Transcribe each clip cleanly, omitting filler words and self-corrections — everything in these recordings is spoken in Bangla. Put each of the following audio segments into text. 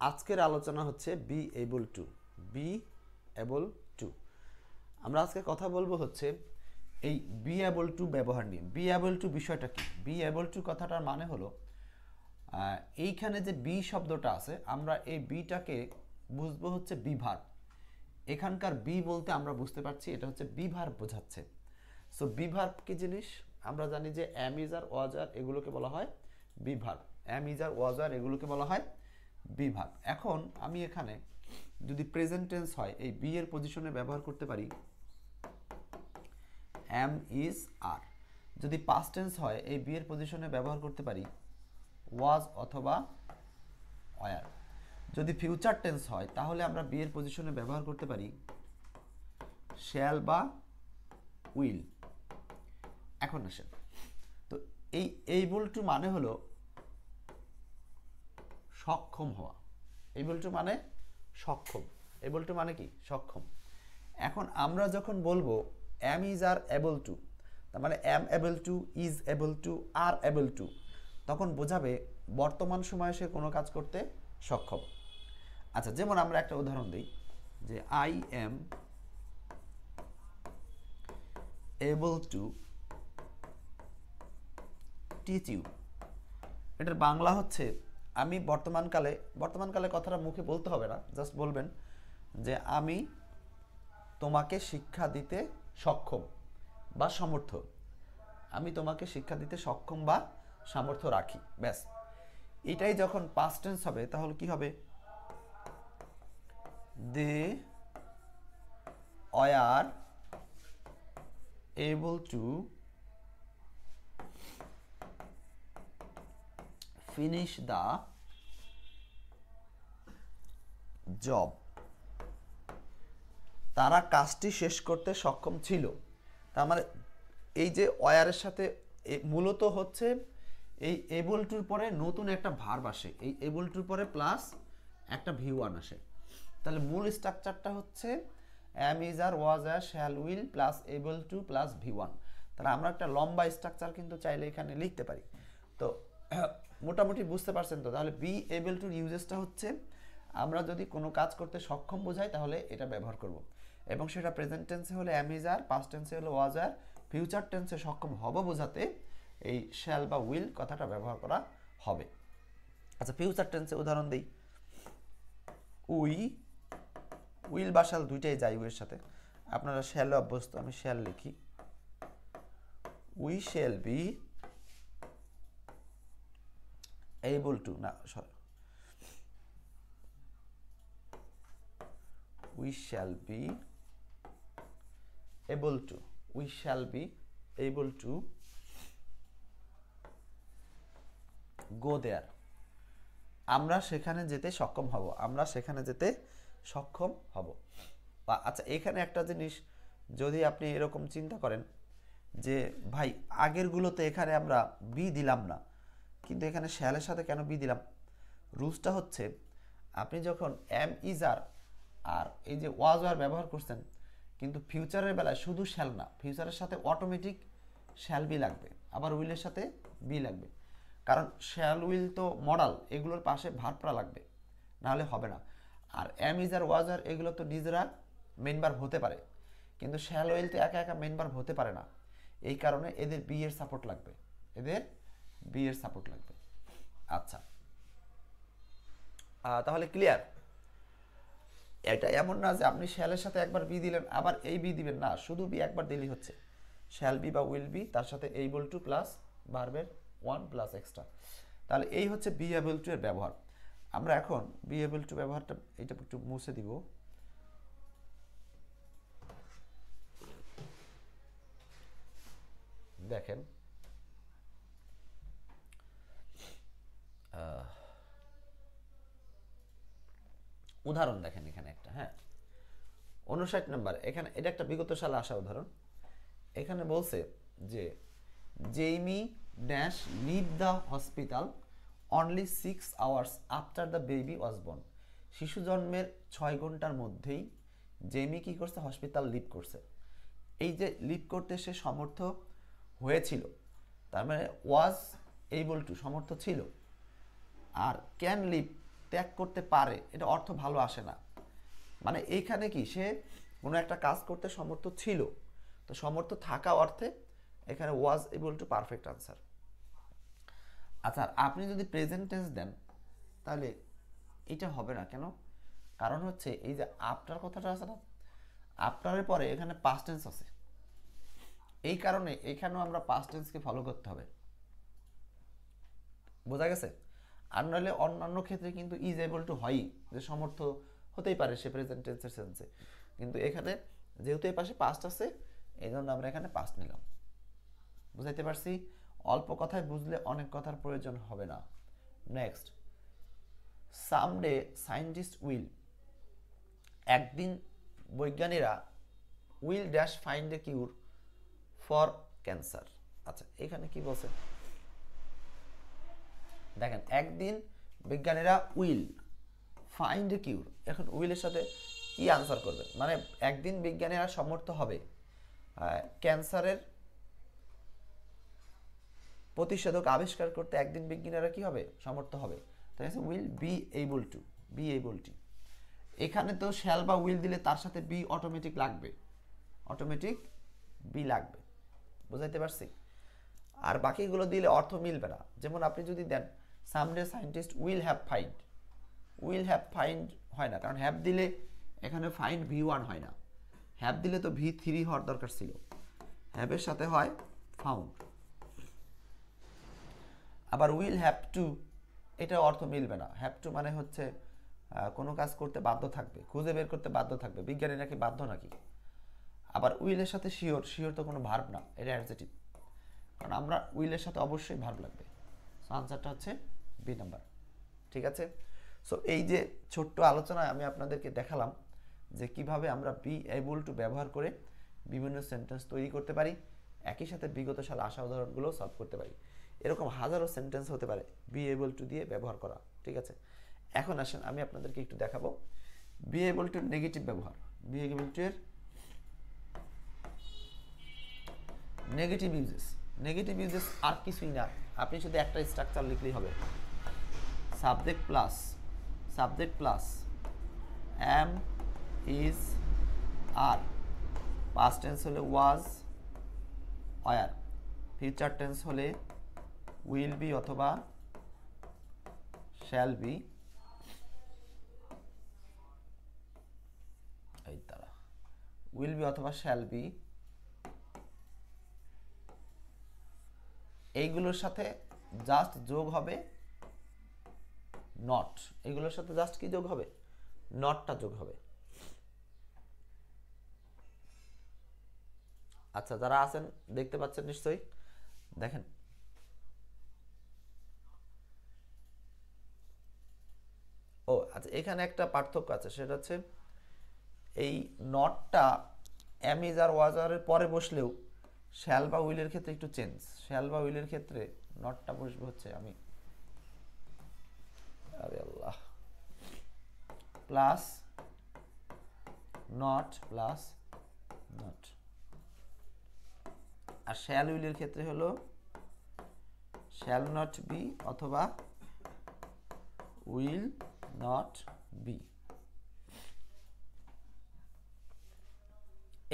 আজকের আলোচনা হচ্ছে B able two. B able two আমরা আজকে কথা বলবো হচ্ছে এই বি এবল টু ব্যবহার নিয়ে। বি এবল টু বিষয়টা কি? বি এবল টু কথাটার মানে হলো এইখানে যে বি শব্দটা আছে, আমরা এই বিটাকে বুঝবো হচ্ছে বি ভার্ব। এখানকার বি বলতে আমরা বুঝতে পারছি এটা হচ্ছে বি ভার্ব বোঝাচ্ছে। সো বি ভার্ব কি জিনিস? আমরা জানি যে অ্যাম ইজ আর ওয়াজ আর এগুলোকে বলা হয় be verb. Am is are was আর এগুলোকে বলা হয় বি ভার্ব। এখন আমি এখানে যদি প্রেজেন্ট টেন্স হয় এই বি এর পজিশনে ব্যবহার করতে পারি অ্যাম ইজ আর। যদি পাস্ট টেন্স হয় এই বি এর পজিশনে ব্যবহার করতে পারি ওয়াজ অথবা ওয়ার। যদি ফিউচার টেন্স হয় তাহলে আমরা বি এর পজিশনে ব্যবহার করতে পারি শ্যাল বা উইল। এখন আসেন, তো এই এইবল টু মানে হলো সক্ষম হওয়া। এবল টু মানে সক্ষম। এবল টু মানে কি? সক্ষম। এখন আমরা যখন বলবো am is are able to, তার মানে am able to, is able to, are able to, তখন বোঝাবে বর্তমান সময়ে সে কোনো কাজ করতে সক্ষম। আচ্ছা, যেমন আমরা একটা উদাহরণ দিই যে I am able to teach you. এটার বাংলা হচ্ছে আমি বর্তমানকালে কথাটা মুখে বলতে হবে না, জাস্ট বলবেন যে আমি তোমাকে শিক্ষা দিতে সক্ষম বা সমর্থ। আমি তোমাকে শিক্ষা দিতে সক্ষম বা সামর্থ্য রাখি, ব্যাস। এটাই যখন পাস্ট টেন্স হবে তাহলে কি হবে? They are able to finish the job. তারা কাজটি শেষ করতে সক্ষম ছিল। তার মানে এই যে ওয়ারের সাথে মূলত হচ্ছে এই এবল টুর পরে নতুন একটা ভার্ব আসে, এই এবল টুর পরে প্লাস একটা ভি ওয়ান আসে। তাহলে মূল স্ট্রাকচারটা হচ্ছে অ্যাম ইজ আর ওয়াজ আর shall will plus able to plus V one. তাহলে আমরা একটা লম্বা স্ট্রাকচার কিন্তু চাইলে এখানে লিখতে পারি। তো মোটামুটি বুঝতে পারছেন তো? তাহলে বি এবল টুর ইউজেসটা হচ্ছে আমরা যদি কোনো কাজ করতে সক্ষম বোঝাই তাহলে এটা ব্যবহার করব, এবং সেটা প্রেজেন্ট টেন্সে হলে অ্যাম ইজ আর, পাস্ট টেন্সে হলে ওয়াজ আর, ফিউচার টেন্সে সক্ষম হব বোঝাতে এই শ্যাল বা উইল কথাটা ব্যবহার করা হবে। আচ্ছা, ফিউচার টেন্সে উদাহরণ দিই। উই, উইল বা শ্যাল দুইটাই যাই উইয়ের সাথে। আপনারা শ্যালে অভ্যস্ত, আমি শ্যাল লিখি। We shall be able two, না sorry, we shall be able to, we shall be able to go there। আমরা সেখানে যেতে সক্ষম হব, আমরা সেখানে যেতে সক্ষম হব। আচ্ছা, এখানে একটা জিনিস যদি আপনি এরকম চিন্তা করেন যে ভাই আগেরগুলোতে এখানে আমরা বি দিলাম না, কিন্তু এখানে শ্যালের সাথে কেন বি দিলাম? রুলসটা হচ্ছে আপনি যখন এম ইজ আর আর এই যে ওয়াজ আর ব্যবহার করছেন, কিন্তু ফিউচারের বেলায় শুধু শ্যাল না, ফিউচারের সাথে অটোমেটিক শ্যাল বি লাগবে, আবার উইলের সাথে বি লাগবে। কারণ শ্যাল উইল তো মডাল, এগুলোর পাশে ভার্বটা লাগবে, নাহলে হবে না। আর এম ইজ আর ওয়াজ আর এগুলো তো নিজেরা মেন ভার্ব হতে পারে, কিন্তু শ্যাল উইল তো একা একা মেন ভার্ব হতে পারে না। এই কারণে এদের বি এর সাপোর্ট লাগবে, এদের বি এর সাপোর্ট লাগবে। আচ্ছা, তাহলে ক্লিয়ার? এটা এমন না যে আপনি শ্যালের সাথে একবার বি দিলেন আবার এই বি দিবেন, না, শুধু বি একবার দিলেই হচ্ছে। শ্যাল বি বা উইল বি, তার সাথে এইবল টু প্লাস ভার্বের ওয়ান প্লাস এক্সট্রা। তাহলে এই হচ্ছে বি এবল টু এর ব্যবহার। আমরা এখন বি এবল টু ব্যবহারটা এটা একটু মুছে দিব। দেখেন, উদাহরণ দেখেন এখানে একটা, হ্যাঁ 59 নম্বর, এখানে এটা একটা বিগত সালে আসা উদাহরণ। এখানে বলছে যে Jamie dash leave the hospital only 6 hours after the baby was born. শিশু জন্মের 6 ঘন্টার মধ্যেই জেইমি কি করছে? হসপিটাল লিভ করছে। এই যে লিভ করতে সে সমর্থ হয়েছিল, তার মানে ওয়াজ এইবল টু সমর্থ ছিল। আর ক্যান লিভ ত্যাগ করতে পারে, এটা অর্থ ভালো আসে না। মানে এইখানে কি সে কোনো একটা কাজ করতে সমর্থ ছিল, তো সমর্থ থাকা অর্থে এখানে was able to perfect answer. আচ্ছা, আপনি যদি প্রেজেন্ট টেন্স দেন তাহলে এটা হবে না কেন? কারণ হচ্ছে এই যে আফটার কথাটা আছে না, আফটারের পরে এখানে পাস্ট টেন্স আছে, এই কারণে এখানেও আমরা পাস্ট টেন্সকে ফলো করতে হবে। বোঝা গেছে? আর নইলে অন্যান্য ক্ষেত্রে কিন্তু ইজ এবল টু হয়ই, যে সমর্থ হতেই পারে সে প্রেজেন্ট টেন্সের সেন্সে, কিন্তু এখানে যেহেতু এই পাশে পাস্ট আছে এই জন্য আমরা এখানে পাস্ট নিলাম। বুঝাইতে পারছি? অল্প কথায় বুঝলে অনেক কথার প্রয়োজন হবে না। নেক্সট, সামডে সায়েন্টিস্ট উইল, একদিন বৈজ্ঞানিকরা will dash find a cure for cancer. আচ্ছা, এখানে কি বলছে দেখেন, একদিন বিজ্ঞানীরা উইল ফাইন্ড এ কিউর, এখন উইলের সাথে কি আনসার করবে, মানে একদিন বিজ্ঞানীরা সমর্থ হবে ক্যান্সারের প্রতিষেধক আবিষ্কার করতে, একদিন বিজ্ঞানীরা কি হবে, সমর্থ হবে। তাই আছে will be able two, B able two. এখানে তো শ্যাল বা উইল দিলে তার সাথে বি অটোমেটিক লাগবে, অটোমেটিক বি লাগবে। বুঝাইতে পারছি? আর বাকিগুলো দিলে অর্থ মিলবে না। যেমন আপনি যদি দেন someday scientist will have find, will have find হয় না, কারণ হ্যাভ দিলে এখানে ফাইন্ড ভি1 হয় না, হ্যাভ দিলে তো ভি3 হওয়ার দরকার ছিল, হ্যাভের সাথে হয় ফাউন্ড। আবার উইল হ্যাভ টু, এটা অর্থ মিলবে না। হ্যাভ টু মানে হচ্ছে কোনো কাজ করতে বাধ্য থাকবে, খুঁজে বের করতে বাধ্য থাকবে, বিজ্ঞানী নাকি বাধ্য নাকি। আবার উইলের সাথে শিওর, শিওর তো কোনো ভার্ব না, এটা অ্যাডজেক্টিভ, কারণ আমরা উইলের সাথে অবশ্যই ভার্ব লাগবে। সো আনসারটা হচ্ছে বি নাম্বার। ঠিক আছে? সো এই যে ছোট্ট আলোচনায় আমি আপনাদেরকে দেখালাম যে কিভাবে আমরা বি এবল টু ব্যবহার করে বিভিন্ন সেন্টেন্স তৈরি করতে পারি, একই সাথে বিগত সাল আসা উদাহরণগুলো সলভ করতে পারি। এরকম হাজারো সেন্টেন্স হতে পারে বি এবল টু দিয়ে ব্যবহার করা। ঠিক আছে, এখন আসেন আমি আপনাদেরকে একটু দেখাবো বি এবল টু নেগেটিভ ব্যবহার। বি এবল টু এর নেগেটিভ ইউজেস। নেগেটিভ ইউজেস আর কিছুই না, আপনি শুধু একটা স্ট্রাকচার লিখলেই হবে, subject plus am is are, past tense হলে ওয়াজ ওয়ার, ফিউচার টেন্স হলে উইল বি অথবা শ্যাল বি, এই তারা উইল বি অথবা শ্যাল বি, এইগুলোর সাথে জাস্ট যোগ হবে নট, এগুলোর সাথে জাস্ট কি যোগ হবে, নটটা যোগ হবে। আচ্ছা, যারা আছেন দেখতে পাচ্ছেন নিশ্চয়ই, দেখেন ও আচ্ছা, এখানে একটা পার্থক্য আছে, সেটা হচ্ছে এই নটটা এম ইজ আর ওয়াজ আর এর পরে বসলেও শ্যাল বা উইলের ক্ষেত্রে একটু চেঞ্জ। শ্যাল বা উইলের ক্ষেত্রে নটটা বসবে হচ্ছে আমি, আরে আল্লাহ, প্লাস নট প্লাস নট। আর শ্যাল উইলের ক্ষেত্রে হলো শ্যাল নট বি অথবা উইল নট বি।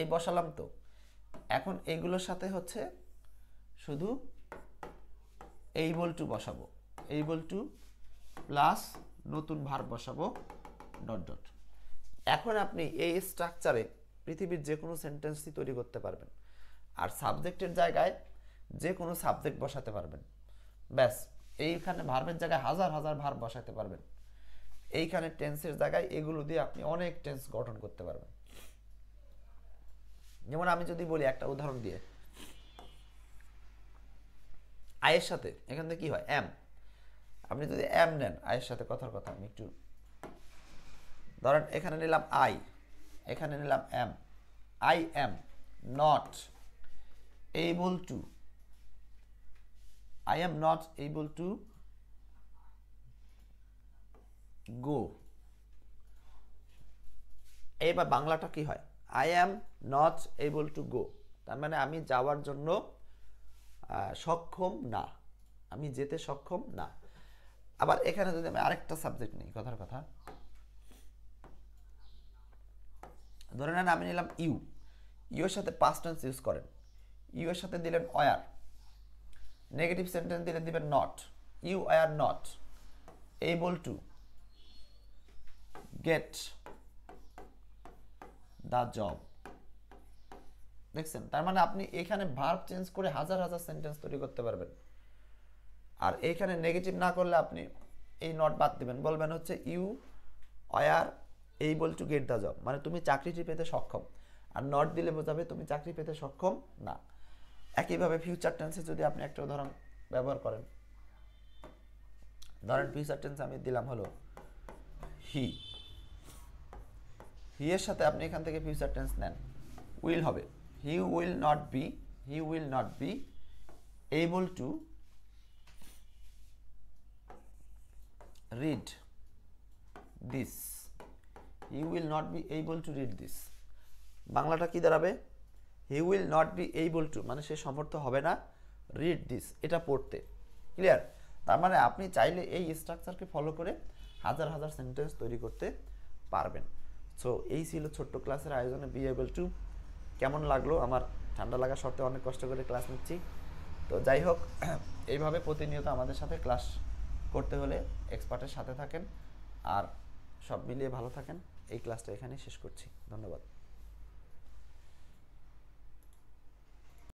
এই বসালাম তো, এখন এইগুলোর সাথে হচ্ছে শুধু এইবল টু বসাবো, এইবল টু প্লাস নতুন ভার্ব বসাবো ডট ডট। এখন আপনি এই স্ট্রাকচারে পৃথিবীর যে কোনো সেন্টেন্সই তৈরি করতে পারবেন, আর সাবজেক্টের জায়গায় যে কোনো সাবজেক্ট বসাতে পারবেন। ব্যাস, এইখানে ভার্বের জায়গায় হাজার হাজার ভার্ব বসাতে পারবেন, এইখানে টেন্সের জায়গায় এগুলো দিয়ে আপনি অনেক টেন্স গঠন করতে পারবেন। যেমন আমি যদি বলি একটা উদাহরণ দিয়ে, আয়ের সাথে এখান থেকে কি হয়, এম, আপনি যদি এম নেন আয়ের সাথে, কথার কথা আমি একটু ধরেন, এখানে নিলাম আই, এখানে নিলাম am, I am not able to, I am not able to go। এইবার বাংলাটা কি হয়, I am not able to go, তার মানে আমি যাওয়ার জন্য সক্ষম না, আমি যেতে সক্ষম না। আবার এখানে যদি আমি আরেকটা সাবজেক্ট নিই, কথার কথা, ধরে নেন আমি নিলাম ইউ, ইউ এর সাথে পাস্ট টেন্স ইউজ করেন, ইউ এর সাথে দিলেন ওয়ার, নেগেটিভ সেন্টেন্স দিলে দিবেন not, you are not able to get the job. দেখছেন, তার মানে আপনি এখানে ভার্ব চেঞ্জ করে হাজার হাজার সেন্টেন্স তৈরি করতে পারবেন। আর এইখানে নেগেটিভ না করলে আপনি এই নট বাদ দিবেন, বলবেন হচ্ছে you are able to get the job, মানে তুমি চাকরিটি পেতে সক্ষম। আর নট দিলে বোঝাবে তুমি চাকরি পেতে সক্ষম না। একইভাবে ফিউচার টেন্সে যদি আপনি একটা উদাহরণ ব্যবহার করেন, ধরেন ফিউচার টেন্স আমি দিলাম হলো হি, হি এর সাথে আপনি এখান থেকে ফিউচার টেন্স নেন, উইল হবে he will not be, he will not be able to read this, he will not be able to read this. বাংলাটা কি দাঁড়াবে? He will not be able to মানে সে সমর্থ হবে না রিড দিস এটা পড়তে। ক্লিয়ার? তার মানে আপনি চাইলে এই স্ট্রাকচারকে ফলো করে হাজার হাজার সেন্টেন্স তৈরি করতে পারবেন। সো এই ছিল ছোট্ট ক্লাসের আয়োজনে বি এবল টু। কেমন লাগলো? আমার ঠান্ডা লাগা সত্ত্বেও অনেক কষ্ট করে ক্লাস নিচ্ছি। তো যাই হোক, এইভাবে প্রতিনিয়ত আমাদের সাথে ক্লাস করতে হলে এক্সপার্টের সাথে থাকেন, আর সব মিলিয়ে ভালো থাকেন। এই ক্লাসটা এখানেই শেষ করছি। ধন্যবাদ।